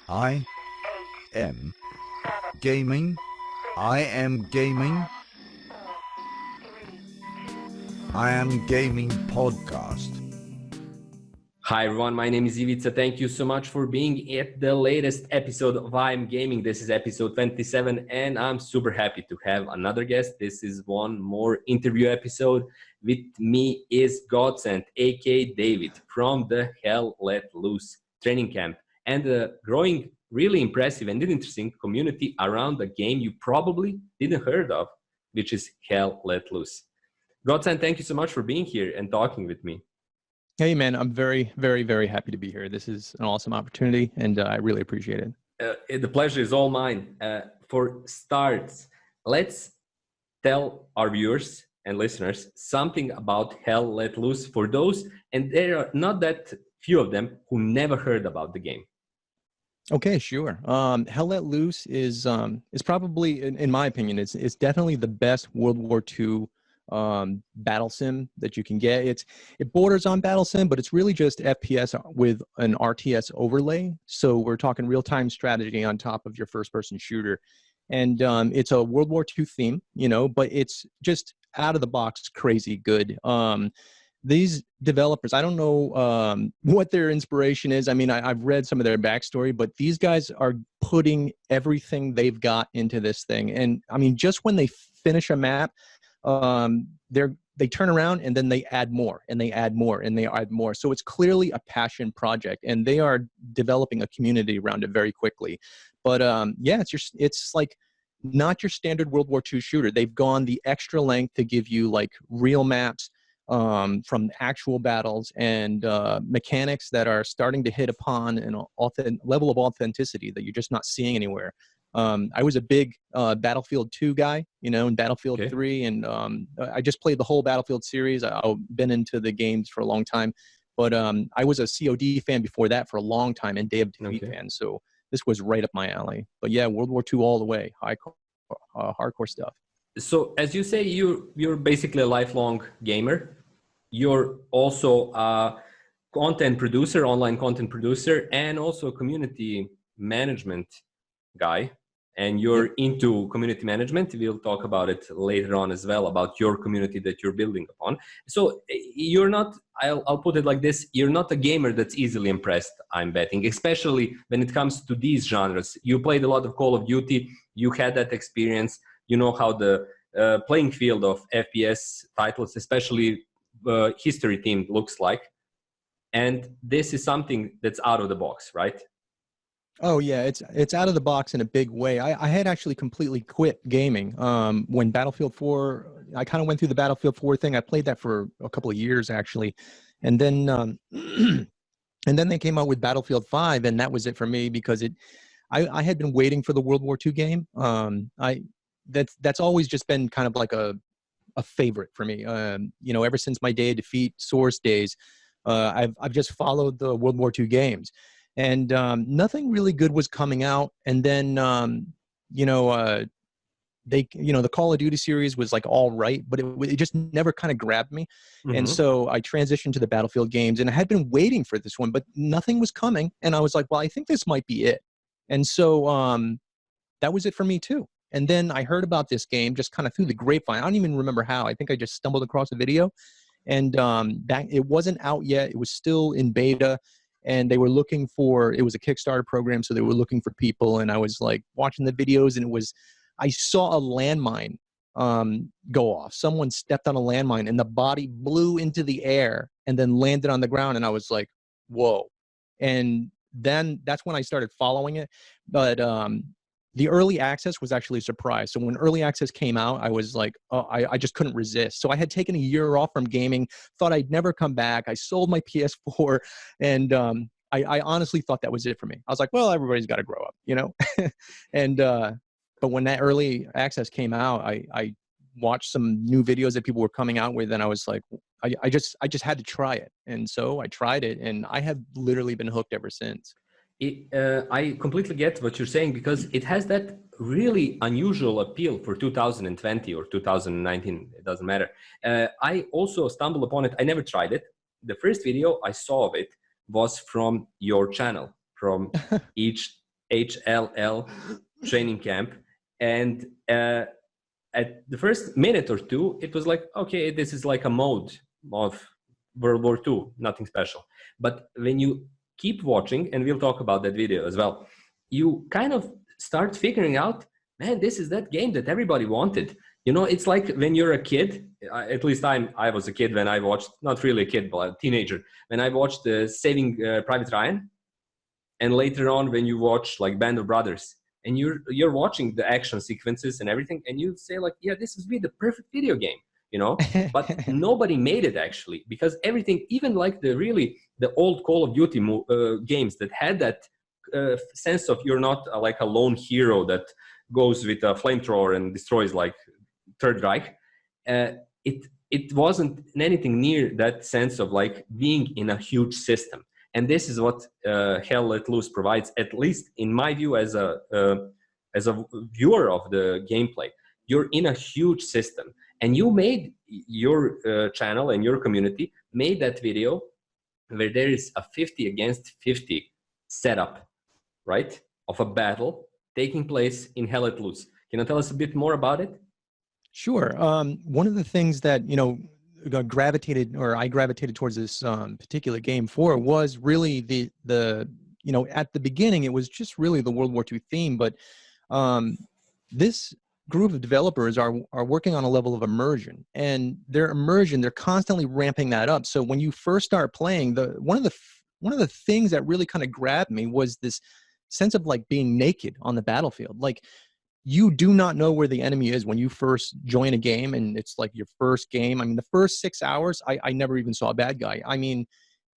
I am gaming. I am gaming. I am gaming podcast. Hi everyone, my name is Ivica. Thank you so much for being at the latest episode of I Am Gaming. This is episode 27 and I'm super happy to have another guest. This is one more interview episode. With me is God-sSs-END, aka David from the Hell Let Loose Training Camp and a growing, really impressive and interesting community around the game you probably didn't heard of, which is Hell Let Loose. God-sSs-END, thank you so much for being here and talking with me. Hey, man, I'm very, very, very happy to be here. This is an awesome opportunity, and I really appreciate it. The pleasure is all mine. For starts, let's tell our viewers and listeners something about Hell Let Loose for those, and there are not that few of them who never heard about the game. Okay, sure. Hell Let Loose is probably, in my opinion, it's definitely the best World War II battle sim that you can get. It borders on battle sim, but it's really just FPS with an RTS overlay. So we're talking real-time strategy on top of your first-person shooter, and it's a World War II theme, you know, but it's just out of the box crazy good. These developers, I don't know what their inspiration is. I mean, I've read some of their backstory, but these guys are putting everything they've got into this thing. And I mean, just when they finish a map, they turn around and then they add more and they add more and they add more. So it's clearly a passion project, and they are developing a community around it very quickly. But yeah, it's like not your standard World War II shooter. They've gone the extra length to give you like real maps from actual battles and mechanics that are starting to hit upon an level of authenticity that you're just not seeing anywhere. I was a big Battlefield 2 guy, you know, and Battlefield 3, and I just played the whole Battlefield series. I've been into the games for a long time, but I was a COD fan before that for a long time, and Day of Defeat fan, so this was right up my alley. But yeah, World War II all the way, hardcore stuff. So as you say, you're basically a lifelong gamer. You're also a content producer, online content producer, and also a community management guy. And you're into community management. We'll talk about it later on as well, about your community that you're building upon. So you're not, I'll put it like this, you're not a gamer that's easily impressed, I'm betting, especially when it comes to these genres. You played a lot of Call of Duty, you had that experience, you know how the playing field of FPS titles, especially history themed, looks like. And this is something that's out of the box, right? Oh yeah, it's out of the box in a big way. I had actually completely quit gaming when Battlefield 4. I kind of went through the Battlefield 4 thing. I played that for a couple of years actually, and then and then they came out with Battlefield 5, and that was it for me because I had been waiting for the World War II game. That's always just been kind of like a favorite for me. You know, ever since my Day of Defeat Source days, I've just followed the World War II games. And nothing really good was coming out. And then, the Call of Duty series was like all right, but it just never kind of grabbed me. And so I transitioned to the Battlefield games, and I had been waiting for this one, but nothing was coming. And I was like, well, I think this might be it. And so that was it for me too. And then I heard about this game just kind of through the grapevine. I don't even remember how. I think I just stumbled across a video, and that it wasn't out yet. It was still in beta. And they were looking for, it was a Kickstarter program, so they were looking for people. And I was like watching the videos, and I saw a landmine go off. Someone stepped on a landmine, and the body blew into the air and then landed on the ground. And I was like, whoa. And then that's when I started following it. But the early access was actually a surprise. So when early access came out, I was like, oh, I just couldn't resist. So I had taken a year off from gaming, thought I'd never come back. I sold my PS4, and I honestly thought that was it for me. I was like, well, everybody's got to grow up, you know? And but when that early access came out, I watched some new videos that people were coming out with, and I was like, I just had to try it. And so I tried it, and I have literally been hooked ever since. I completely get what you're saying, because it has that really unusual appeal for 2020 or 2019, it doesn't matter. I also stumbled upon it. I never tried it. The first video I saw of it was from your channel, from each HLL Training Camp. And at the first minute or two, it was like, okay, this is like a mode of World War II, nothing special. But when you keep watching, and we'll talk about that video as well, you kind of start figuring out, man, this is that game that everybody wanted. You know, it's like when you're a kid, at least I was a kid when I watched, not really a kid, but a teenager, when I watched Saving Private Ryan. And later on, when you watch like Band of Brothers, and you're watching the action sequences and everything, and you say like, yeah, this is really the perfect video game, you know? But nobody made it actually, because everything, even like the old Call of Duty games that had that sense of you're not like a lone hero that goes with a flamethrower and destroys like Third Reich. It wasn't anything near that sense of like being in a huge system. And this is what Hell Let Loose provides, at least in my view as a viewer of the gameplay. You're in a huge system, and you made your channel and your community made that video where there is a 50 against 50 setup, right, of a battle taking place in Hell Let Loose. Can you tell us a bit more about it? Sure. One of the things that, you know, I gravitated towards this particular game for was really the you know, at the beginning, it was just really the World War II theme, but this group of developers are working on a level of immersion, and their immersion, they're constantly ramping that up. So when you first start playing, one of the things that really kind of grabbed me was this sense of like being naked on the battlefield. Like, you do not know where the enemy is when you first join a game, and it's like your first game. I mean, the first 6 hours, I never even saw a bad guy. I mean,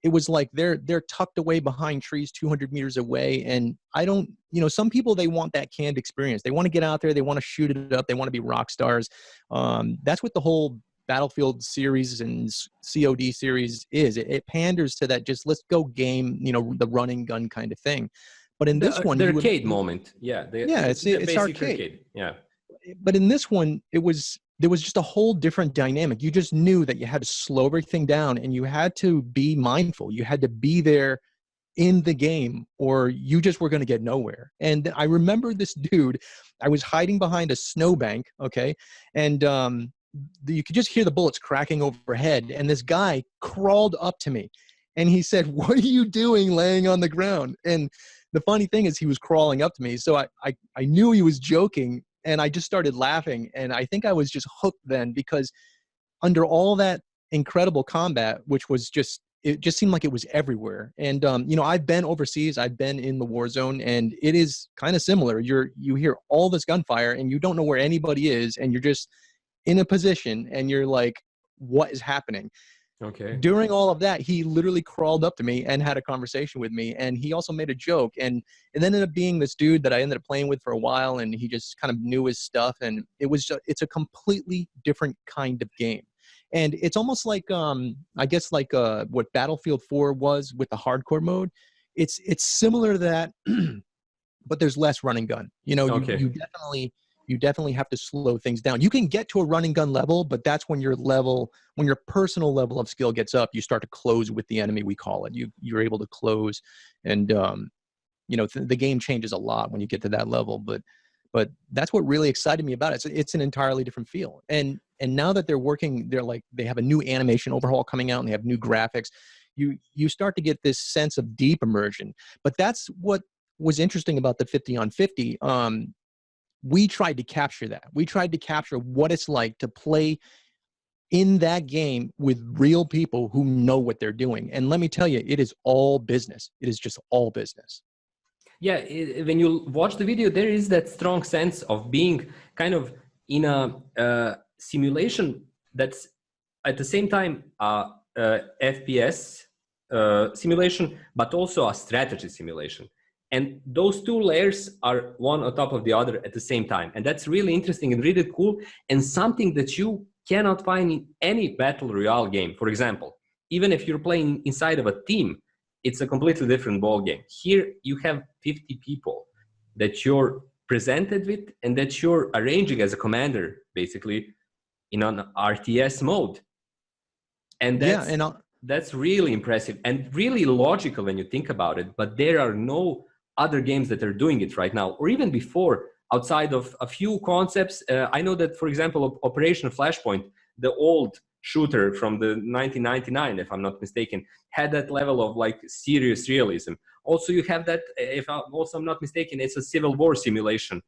it was like they're tucked away behind trees 200 meters away, and I don't, you know, some people, they want that canned experience. They want to get out there, they want to shoot it up, they want to be rock stars. That's what the whole Battlefield series and COD series is. It panders to that, just let's go game, you know, the running gun kind of thing. But in this one, the arcade moment, yeah, it's arcade. Yeah. But in this one, there was just a whole different dynamic. You just knew that you had to slow everything down, and you had to be mindful. You had to be there in the game, or you just were going to get nowhere. And I remember this dude. I was hiding behind a snowbank, okay, and you could just hear the bullets cracking overhead. And this guy crawled up to me, and he said, "What are you doing laying on the ground?" And the funny thing is, he was crawling up to me, so I knew he was joking, and I just started laughing. And I think I was just hooked then, because under all that incredible combat, which was just, it just seemed like it was everywhere. And you know, I've been overseas, I've been in the war zone, and it is kind of similar. You hear all this gunfire, and you don't know where anybody is, and you're just in a position, and you're like, what is happening? Okay. During all of that, he literally crawled up to me and had a conversation with me, and he also made a joke, and it ended up being this dude that I ended up playing with for a while, and he just kind of knew his stuff, and it's a completely different kind of game. And it's almost like I guess like what Battlefield 4 was with the hardcore mode. It's similar to that, but there's less running gun. You know, okay. You definitely have to slow things down. You can get to a running gun level, but that's when your personal level of skill gets up. You start to close with the enemy, we call it. You're able to close, and you know, the game changes a lot when you get to that level. But that's what really excited me about it. It's an entirely different feel. And now that they have a new animation overhaul coming out, and they have new graphics. You start to get this sense of deep immersion. But that's what was interesting about the 50 on 50. We tried to capture that. We tried to capture what it's like to play in that game with real people who know what they're doing. And let me tell you, it is all business. It is just all business. Yeah, when you watch the video, there is that strong sense of being kind of in a simulation that's at the same time FPS simulation, but also a strategy simulation. And those two layers are one on top of the other at the same time. And that's really interesting and really cool, and something that you cannot find in any battle royale game. For example, even if you're playing inside of a team, it's a completely different ball game. Here you have 50 people that you're presented with, and that you're arranging as a commander, basically in an RTS mode. And that's really impressive and really logical when you think about it. But there are no other games that are doing it right now, or even before, outside of a few concepts. I know that, for example, Operation Flashpoint, the old shooter from the 1999, if I'm not mistaken, had that level of like serious realism. Also, you have that, if I'm not mistaken, it's a Civil War simulation.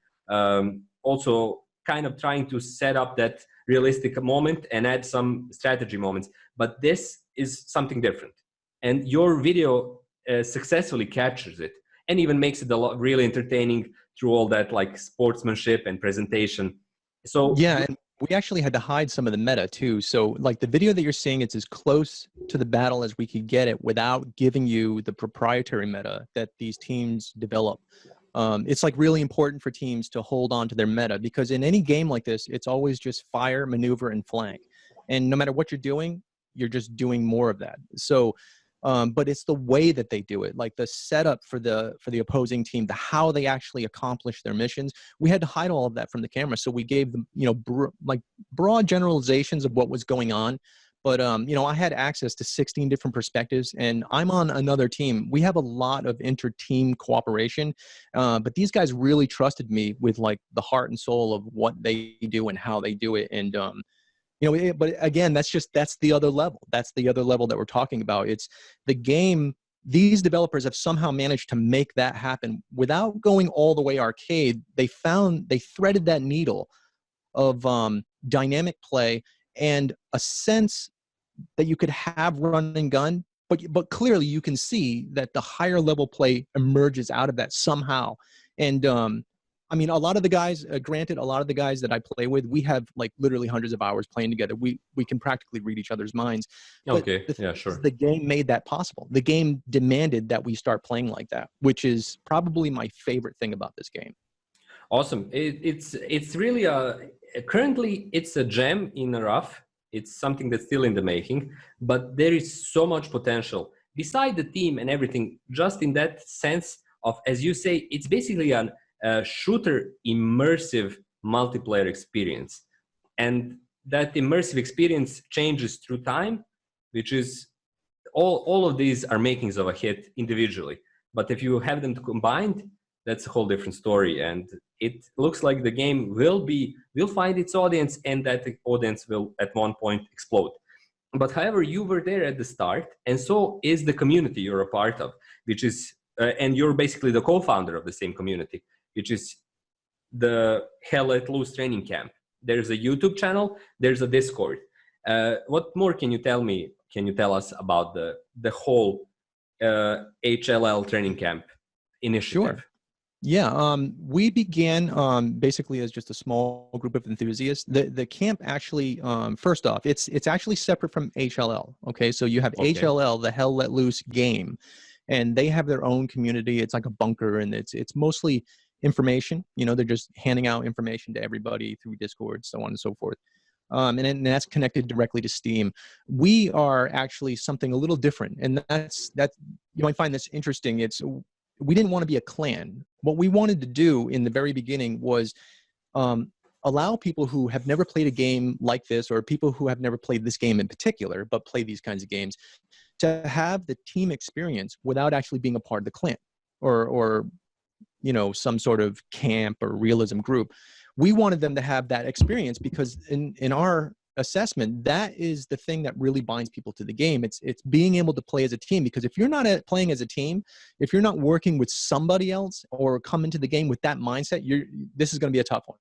Also kind of trying to set up that realistic moment and add some strategy moments. But this is something different. And your video successfully captures it and even makes it a lot really entertaining through all that like sportsmanship and presentation. So yeah, and we actually had to hide some of the meta too. So like the video that you're seeing, it's as close to the battle as we could get it without giving you the proprietary meta that these teams develop. It's like really important for teams to hold on to their meta, because in any game like this, it's always just fire, maneuver, and flank. And no matter what you're doing, you're just doing more of that. So, but it's the way that they do it, like the setup for the opposing team, how they actually accomplish their missions. We had to hide all of that from the camera, so we gave them, you know, like broad generalizations of what was going on. But, you know, I had access to 16 different perspectives, and I'm on another team. We have a lot of inter-team cooperation, but these guys really trusted me with like the heart and soul of what they do and how they do it. And, you know, but again, that's the other level. That's the other level that we're talking about. It's the game. These developers have somehow managed to make that happen without going all the way arcade. They threaded that needle of dynamic play and a sense that you could have run and gun, but clearly you can see that the higher level play emerges out of that somehow. And I mean, a lot of the guys, granted, a lot of the guys that I play with, we have like literally hundreds of hours playing together. We can practically read each other's minds. Okay, yeah, sure. The game made that possible. The game demanded that we start playing like that, which is probably my favorite thing about this game. Awesome. It's really currently it's a gem in the rough. It's something that's still in the making, but there is so much potential beside the team and everything. Just in that sense of, as you say, it's basically a shooter immersive multiplayer experience, and that immersive experience changes through time, which is all of these are makings of a hit individually. But if you have them combined, that's a whole different story. And it looks like the game will find its audience, and that the audience will at one point explode. But however, you were there at the start, and so is the community you're a part of, which is, and you're basically the co-founder of the same community, which is the Hell Let Loose Training Camp. There's a YouTube channel, there's a Discord. What more can you tell me? Can you tell us about the whole HLL Training Camp initiative? Sure. Yeah, we began basically as just a small group of enthusiasts. The camp actually, first off, it's actually separate from HLL. Okay, so you have HLL, the Hell Let Loose game, and they have their own community. It's like a bunker, and it's mostly information. You know, they're just handing out information to everybody through Discord, so on and so forth. And that's connected directly to Steam. We are actually something a little different, and that's you might find this interesting. We didn't want to be a clan. What we wanted to do in the very beginning was allow people who have never played a game like this, or people who have never played this game in particular, but play these kinds of games, to have the team experience without actually being a part of the clan or you know, some sort of camp or realism group. We wanted them to have that experience because in our assessment, that is the thing that really binds people to the game. It's being able to play as a team, because if you're not playing as a team, if you're not working with somebody else or come into the game with that mindset, this is going to be a tough one.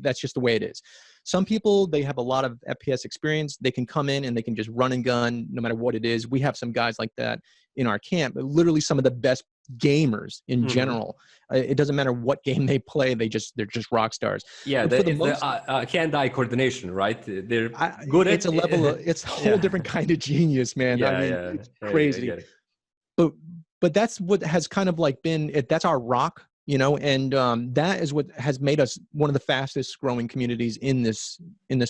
That's just the way it is. Some people, they have a lot of FPS experience. They can come in and they can just run and gun no matter what it is. We have some guys like that in our camp, literally some of the best gamers in general. It doesn't matter what game they play, they're just rock stars. Yeah, the hand-eye coordination, right? They're good. It's a level of, it's a whole different kind of genius, man. Yeah, I mean, it's crazy. But that's what has kind of like been that's our rock, you know, and that is what has made us one of the fastest growing communities in this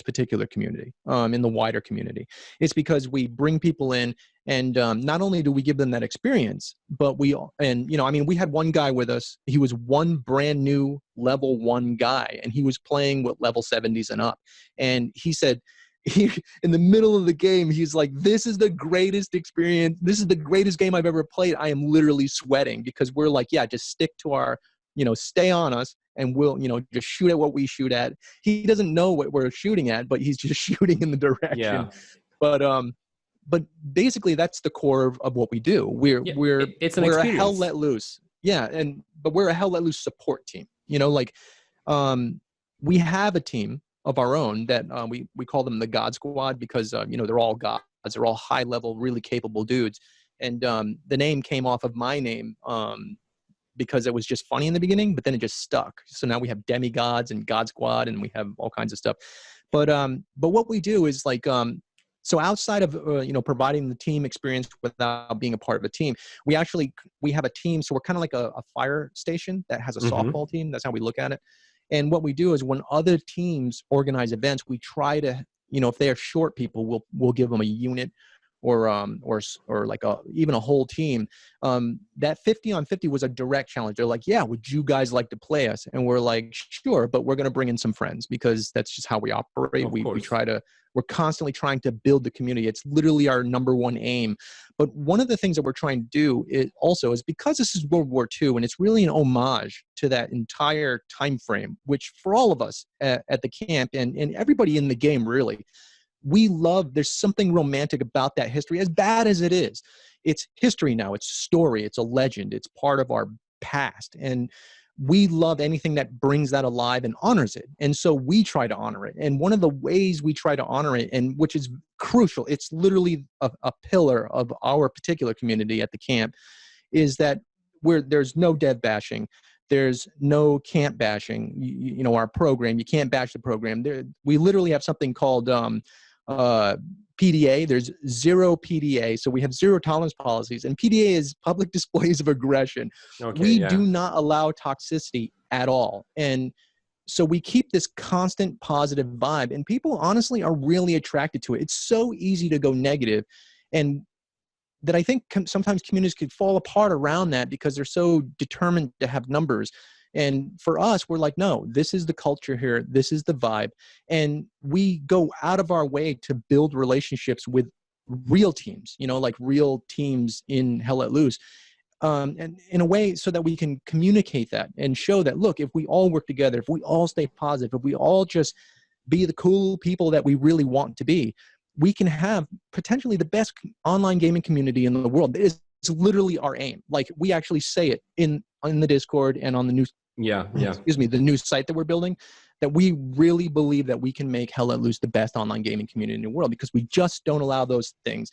particular community, in the wider community. It's because we bring people in, and not only do we give them that experience, but we had one guy with us. He was one brand new level 1 guy, and he was playing with level 70s and up. And he said, in the middle of the game, he's like, this is the greatest experience. This is the greatest game I've ever played. I am literally sweating because we're like, yeah, just stick to our, stay on us and we'll, just shoot at what we shoot at. He doesn't know what we're shooting at, but he's just shooting in the direction. Yeah. But basically that's the core of what we do. We're a Hell Let Loose. Yeah. But we're a Hell Let Loose support team, we have a team of our own that we call them the God Squad because, they're all gods. They're all high level, really capable dudes. And the name came off of my name because it was just funny in the beginning, but then it just stuck. So now we have demigods and God Squad and we have all kinds of stuff. But what we do is like, so outside of, providing the team experience without being a part of a team, we have a team. So we're kind of like a fire station that has a softball team. That's how we look at it. And what we do is when other teams organize events, we try to, if they are short people, we'll give them a unit or like even a whole team. That 50-on-50 was a direct challenge. They're like, yeah, would you guys like to play us? And we're like, sure, but we're going to bring in some friends because that's just how we operate. We're constantly trying to build the community. It's literally our number one aim. But one of the things that we're trying to do is because this is World War II and it's really an homage to that entire time frame, which for all of us at the camp and everybody in the game, really, there's something romantic about that history, as bad as it is. It's history now. It's story. It's a legend. It's part of our past. And we love anything that brings that alive and honors it. And so we try to honor it. And one of the ways we try to honor it, and which is crucial, it's literally a pillar of our particular community at the camp, is that there's no dev bashing. There's no camp bashing. Our program, you can't bash the program. We literally have something called PDA. There's zero PDA. So we have zero tolerance policies, and PDA is public displays of aggression. We do not allow toxicity at all. And so we keep this constant positive vibe, and people honestly are really attracted to it. It's so easy to go negative, and that I think sometimes communities could fall apart around that because they're so determined to have numbers. And for us, we're like, no, this is the culture here. This is the vibe. And we go out of our way to build relationships with real teams, like real teams in Hell Let Loose. And in a way so that we can communicate that and show that, look, if we all work together, if we all stay positive, if we all just be the cool people that we really want to be, we can have potentially the best online gaming community in the world. It's literally our aim. Like we actually say it in the Discord and on the news. The new site that we're building, that we really believe that we can make Hell Let Loose the best online gaming community in the world because we just don't allow those things.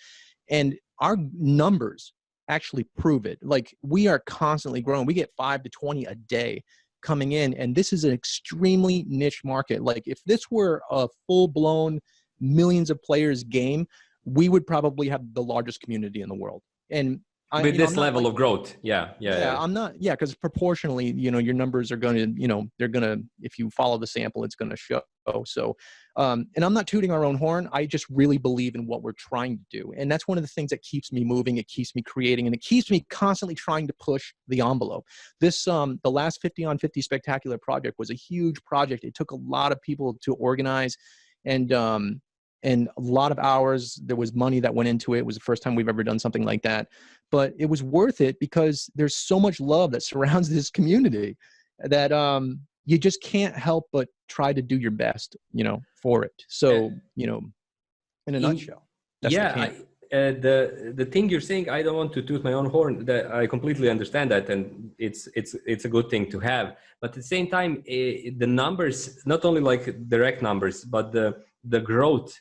And our numbers actually prove it. Like we are constantly growing. We get 5 to 20 a day coming in. And this is an extremely niche market. Like if this were a full-blown millions of players game, we would probably have the largest community in the world. And with this level of growth. I'm not, because proportionally, your numbers are going to, they're going to, if you follow the sample, it's going to show. So, and I'm not tooting our own horn. I just really believe in what we're trying to do. And that's one of the things that keeps me moving. It keeps me creating, and it keeps me constantly trying to push the envelope. This, the last 50-on-50 Spectacular project was a huge project. It took a lot of people to organize, and a lot of hours. There was money that went into it. It was the first time we've ever done something like that. But it was worth it because there's so much love that surrounds this community that you just can't help but try to do your best, for it. So, in a nutshell. That's the thing you're saying, I don't want to toot my own horn. That I completely understand that, and it's a good thing to have. But at the same time, the numbers, not only like direct numbers, but the growth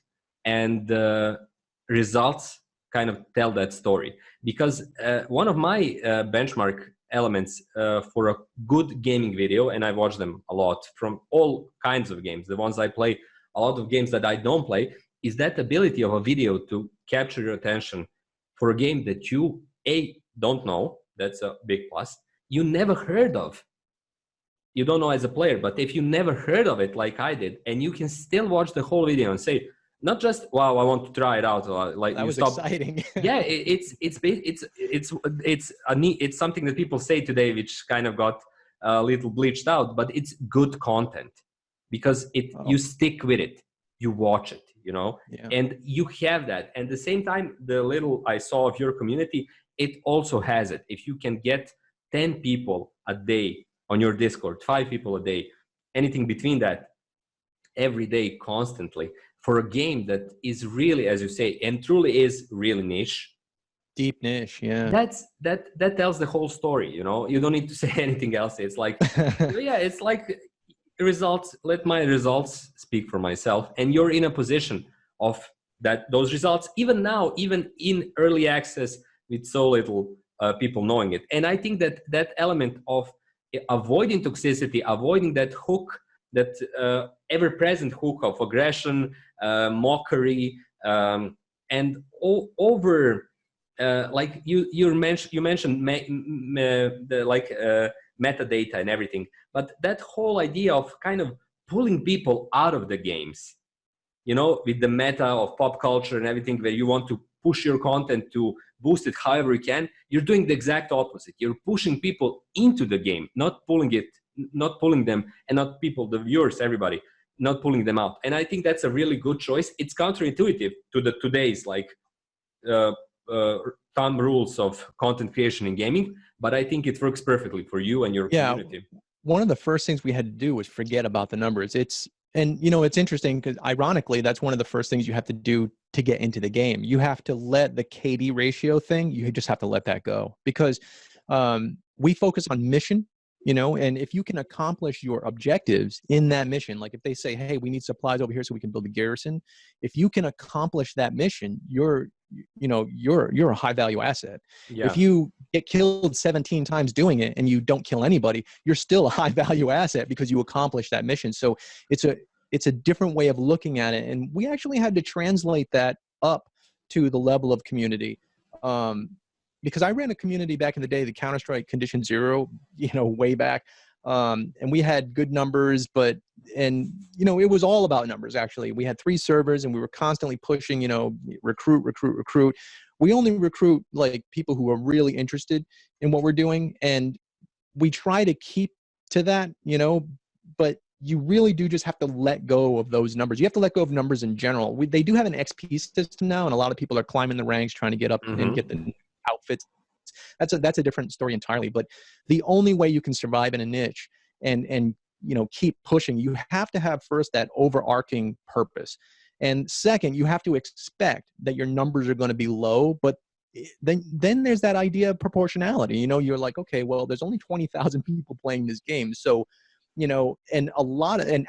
and the results kind of tell that story. Because one of my benchmark elements for a good gaming video, and I watch them a lot from all kinds of games, the ones I play, a lot of games that I don't play, is that ability of a video to capture your attention for a game that you don't know. That's a big plus. You never heard of. You don't know as a player, but if you never heard of it like I did, and you can still watch the whole video and say, not just, wow, I want to try it out. Like that was exciting. Yeah, it's something that people say today, which kind of got a little bleached out, but it's good content because you stick with it, you watch it, you know, Yeah. and you have that. And at the same time, the little I saw of your community, it also has it. If you can get 10 people a day on your Discord, 5 people a day, anything between that, every day, constantly, for a game that is really, as you say, and truly is really niche, Deep niche, yeah. that tells the whole story, you know. You don't need to say anything else. It's like, yeah, it's like results, let my results speak for myself, and you're in a position of those results even now, even in early access with so little people knowing it. And I think that element of avoiding toxicity, avoiding that hook, that ever-present hook of aggression, mockery, and over like you mentioned metadata and everything, but that whole idea of kind of pulling people out of the games, you know, with the meta of pop culture and everything, where you want to push your content to boost it however you can, you're doing the exact opposite. You're pushing people into the game, not pulling them, and not people, the viewers, everybody, not pulling them out. And I think that's a really good choice. It's counterintuitive to today's like thumb rules of content creation in gaming, but I think it works perfectly for you and your community. One of the first things we had to do was forget about the numbers. And you know, it's interesting because ironically, that's one of the first things you have to do to get into the game. You have to let the KD ratio thing, you just have to let that go, because we focus on mission, you know, and if you can accomplish your objectives in that mission, like if they say, hey, we need supplies over here so we can build a garrison, if you can accomplish that mission, you're a high value asset. Yeah. If you get killed 17 times doing it and you don't kill anybody, you're still a high value asset because you accomplished that mission. So it's a different way of looking at it. And we actually had to translate that up to the level of community. Because I ran a community back in the day, the Counter-Strike Condition Zero, you know, way back. And we had good numbers, and you know, it was all about numbers. Actually, we had 3 servers and we were constantly pushing, you know, recruit. We only recruit like people who are really interested in what we're doing. And we try to keep to that, you know, but you really do just have to let go of those numbers. You have to let go of numbers in general. They do have an XP system now, and a lot of people are climbing the ranks trying to get up and get the outfits. That's a different story entirely. But the only way you can survive in a niche and you know, keep pushing, you have to have first that overarching purpose, and second, you have to expect that your numbers are going to be low. But then there's that idea of proportionality. You know, you're like, okay, well, there's only 20,000 people playing this game, so you know, and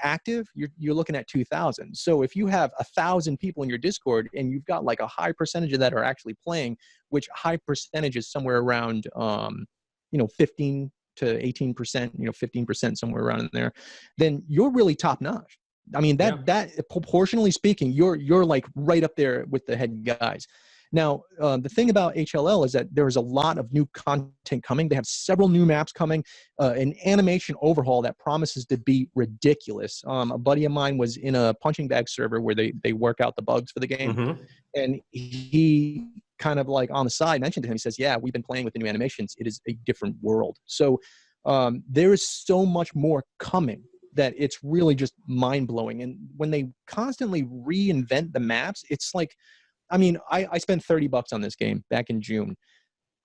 active, you're looking at 2,000. So if you have 1,000 people in your Discord and you've got like a high percentage of that are actually playing, which high percentage is somewhere around, you know, 15 to 18%, you know, 15%, somewhere around in there, then you're really top notch. I mean, that proportionally speaking, you're like right up there with the head guys. Now, the thing about HLL is that there is a lot of new content coming. They have several new maps coming, an animation overhaul that promises to be ridiculous. A buddy of mine was in a punching bag server where they work out the bugs for the game. And he kind of like on the side mentioned to him, he says, yeah, we've been playing with the new animations. It is a different world. So there is so much more coming that it's really just mind-blowing. And when they constantly reinvent the maps, it's like, I mean, I spent $30 on this game back in June.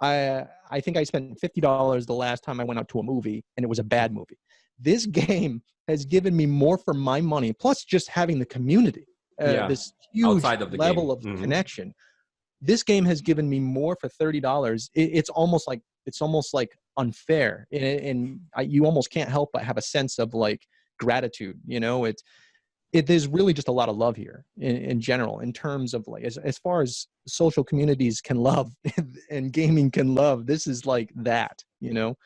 I think I spent $50 the last time I went out to a movie, and it was a bad movie. This game has given me more for my money, plus just having the community, this huge level of connection. This game has given me more for $30. It's almost like unfair, and you almost can't help but have a sense of like gratitude. You know, there's really just a lot of love here in general, in terms of like, as far as social communities can love and gaming can love, this is like that, you know?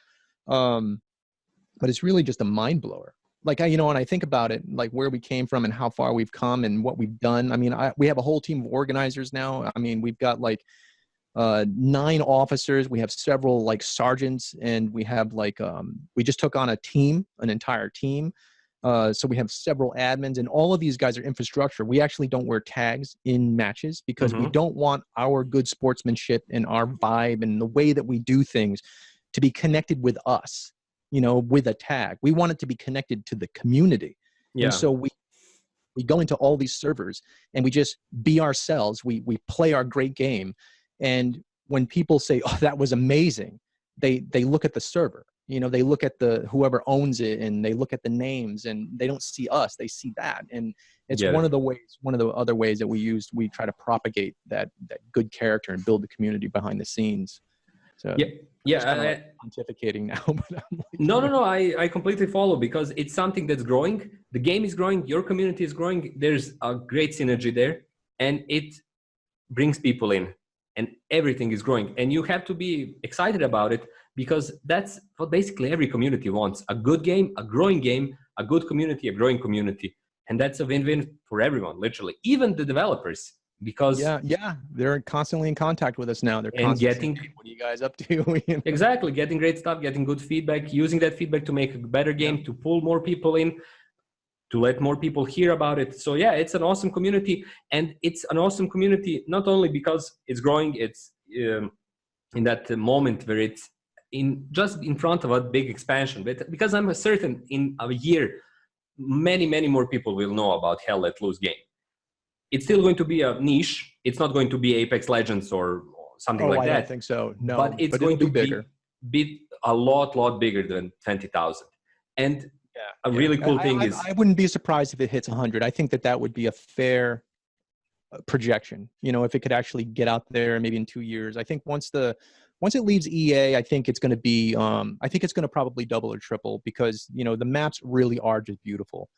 But it's really just a mind blower. Like, you know, when I think about it, like where we came from and how far we've come and what we've done. I mean, we have a whole team of organizers now. I mean, we've got like 9 officers. We have several like sergeants, and we have like, we just took on an entire team. So we have several admins, and all of these guys are infrastructure. We actually don't wear tags in matches because we don't want our good sportsmanship and our vibe and the way that we do things to be connected with us, you know, with a tag. We want it to be connected to the community. And so We go into all these servers and we just be ourselves. We play our great game. And when people say, oh, that was amazing, they look at the server. They look at whoever owns it, and they look at the names, and they don't see us. They see that. And it's one of the other ways that we try to propagate that good character and build the community behind the scenes. So I'm pontificating now, but I'm like, no, I completely follow, because it's something that's growing. The game is growing, your community is growing. There's a great synergy there, and it brings people in, and everything is growing. And you have to be excited about it, because that's what basically every community wants: a good game, a growing game, a good community, a growing community. And that's a win-win for everyone, literally, even the developers. Because they're constantly in contact with us now. They're and constantly saying, what are you guys up to? Exactly, getting great stuff, getting good feedback, using that feedback to make a better game, to pull more people in, to let more people hear about it. So yeah, it's an awesome community, and it's an awesome community not only because it's growing, it's in that moment where it's just in front of a big expansion, but because I'm certain in a year, many more people will know about Hell Let Loose game. It's still going to be a niche. It's not going to be Apex Legends or something like that. I don't think so. No, but it's going to be bigger. Be a lot bigger than 20,000. And a really cool thing is, I wouldn't be surprised if it hits 100. I think that would be a fair projection. If it could actually get out there, maybe in 2 years. I think once it leaves EA, I think it's going to be. I think it's going to probably double or triple, because the maps really are just beautiful.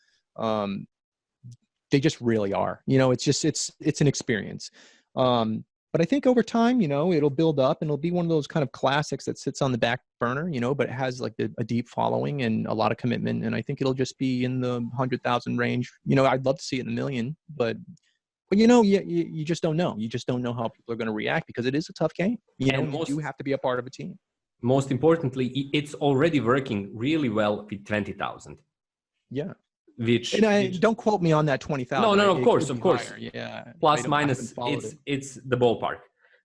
They just really are. It's an experience. But I think over time, it'll build up, and it'll be one of those kind of classics that sits on the back burner, but it has like a deep following and a lot of commitment. And I think it'll just be in the 100,000 range. I'd love to see it in 1 million, but you just don't know. You just don't know how people are going to react, because it is a tough game. You do have to be a part of a team. Most importantly, it's already working really well with 20,000. Yeah. Which don't quote me on that 20,000. No, of course. Higher. Yeah. Plus minus, it's the ballpark.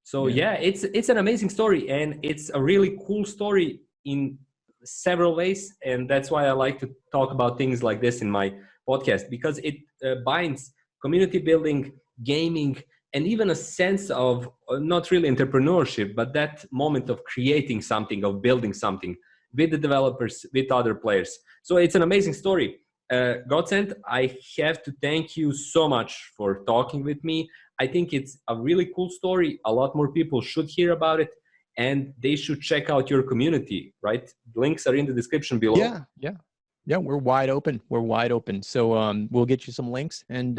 So it's an amazing story, and it's a really cool story in several ways. And that's why I like to talk about things like this in my podcast, because it binds community building, gaming, and even a sense of not really entrepreneurship, but that moment of creating something, of building something with the developers, with other players. So it's an amazing story. God-sSs-END, I have to thank you so much for talking with me. I think it's a really cool story. A lot more people should hear about it, and they should check out your community, right? Links are in the description below. Yeah, we're wide open. So we'll get you some links, and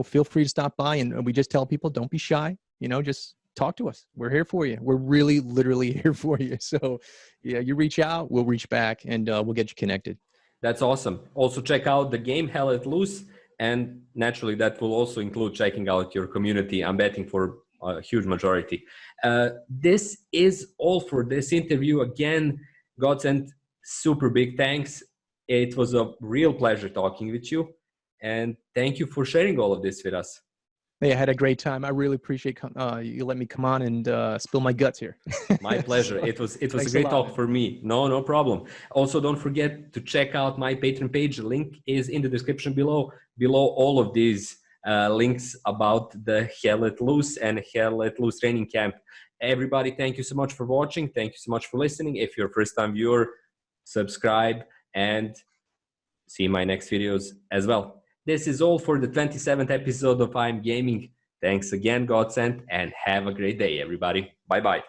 feel free to stop by. And we just tell people, don't be shy. Just talk to us. We're here for you. We're really, literally here for you. So yeah, you reach out, we'll reach back, and we'll get you connected. That's awesome. Also check out the game Hell Let Loose, and naturally that will also include checking out your community. I'm betting for a huge majority. This is all for this interview. Again, God-sSs-END, super big thanks. It was a real pleasure talking with you, and thank you for sharing all of this with us. Hey, I had a great time. I really appreciate you let me come on and spill my guts here. My pleasure. It was a great talk for me. No problem. Also, don't forget to check out my Patreon page. The link is in the description below. Below all of these links about the Hell Let Loose and Hell Let Loose Training Camp. Everybody, thank you so much for watching. Thank you so much for listening. If you're a first-time viewer, subscribe and see my next videos as well. This is all for the 27th episode of I'm Gaming. Thanks again, God-sSs-END, and have a great day, everybody. Bye-bye.